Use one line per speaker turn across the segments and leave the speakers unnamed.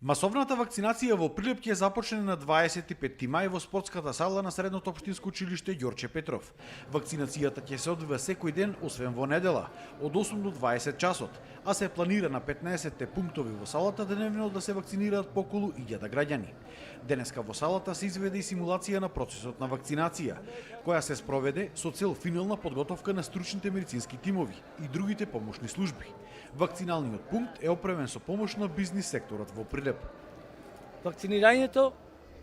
Масовната вакцинација во Прилеп ќе започне на 25 мај во спортската сала на Средното општинско училиште Ѓорче Петров. Вакцинацијата ќе се одвива секој ден, освен во недела, од 8 до 20 часот, а се планира на 15 пунктови во салата дневно да се вакцинираат по околу 1000 граѓани. Денеска во салата се изведе и симулација на процесот на вакцинација, која се спроведе со цел финална подготовка на стручните медицински тимови и другите помошни служби. Вакциналниот пункт е опремен со помош на бизнис секторот во Прилеп.
Вакцинирањето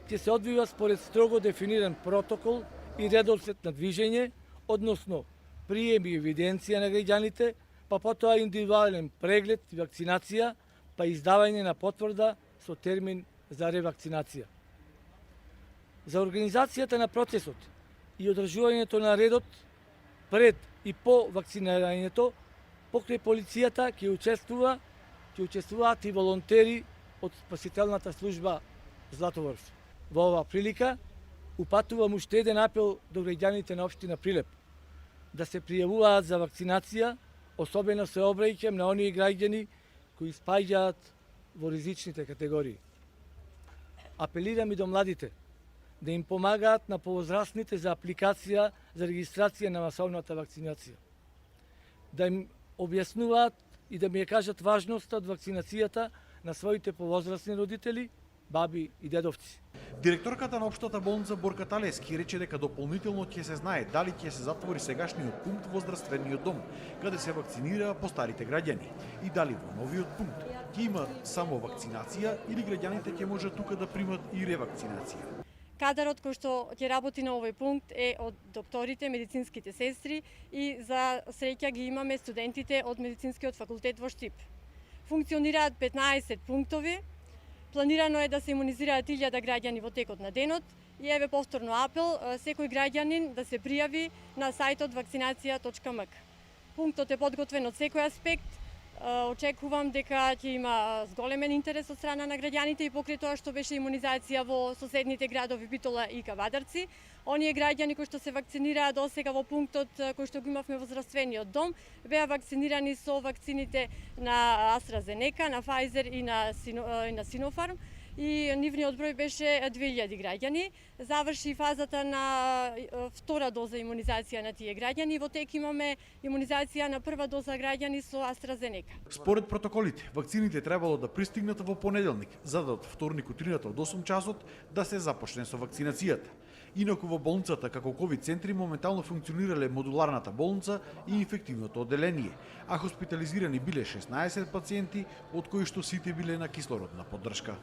ќе се одвива според строго дефиниран протокол и редослед на движење, односно прием и евиденција на граѓаните, па потоа индивидуален преглед и вакцинација, па издавање на потврда со термин за ревакцинација. За организацијата на процесот и одржувањето на редот пред и по вакцинирањето, покрај полицијата ќе учествуваат и волонтери од спасителната служба Златоврв. Во оваа прилика упатувам уште еден апел до граѓаните на општина Прилеп да се пријавуваат за вакцинација, особено се обраќам на оние граѓани кои спаѓаат во ризичните категории. Апелирам и до младите да им помагаат на повозрастните за апликација за регистрација на масовната вакцинација. Да им објаснуваат и да ми ја кажат важноста од вакцинацијата на своите повозрастни родители, баби и дедовци.
Директорката на општата болница Борка Талески рече дека дополнително ќе се знае дали ќе се затвори сегашниот пункт во здравствениот дом, каде се вакцинира постарите граѓани, и дали во новиот пункт ќе има само вакцинација или граѓаните ќе можат тука да примат и ревакцинација.
Кадарот кој што ќе работи на овој пункт е од докторите, медицинските сестри и за среќа ги имаме студентите од медицинскиот факултет во Штип. Функционираат 15 пунктови. Планирано е да се имунизираат 1000 граѓани во текот на денот и еве повторно апел секој граѓанин да се пријави на сајтот vakcinacija.mk. Пунктот е подготвен од секој аспект. Очекувам дека ќе има зголемен интерес од страна на граѓаните и покрај тоа што беше имунизација во соседните градови Битола и Кавадарци. Оние граѓани кои што се вакцинираа досега во пунктот кој што го имавме во здравствениот дом, беа вакцинирани со вакцините на AstraZeneca, на Pfizer и на Sinopharm. И нивниот број беше 2000 граѓани. Заврши фазата на втора доза имунизација на тие граѓани. Во тек имаме имунизација на прва доза граѓани со AstraZeneca.
Според протоколите, вакцините требало да пристигнат во понеделник, за да од вторник утрината од 8 часот да се започне со вакцинацијата. Инаку во болницата како ковид центри моментално функционирале модуларната болница и инфективното одделение, а хоспитализирани биле 16 пациенти, од кои што сите биле на кислородна поддршка.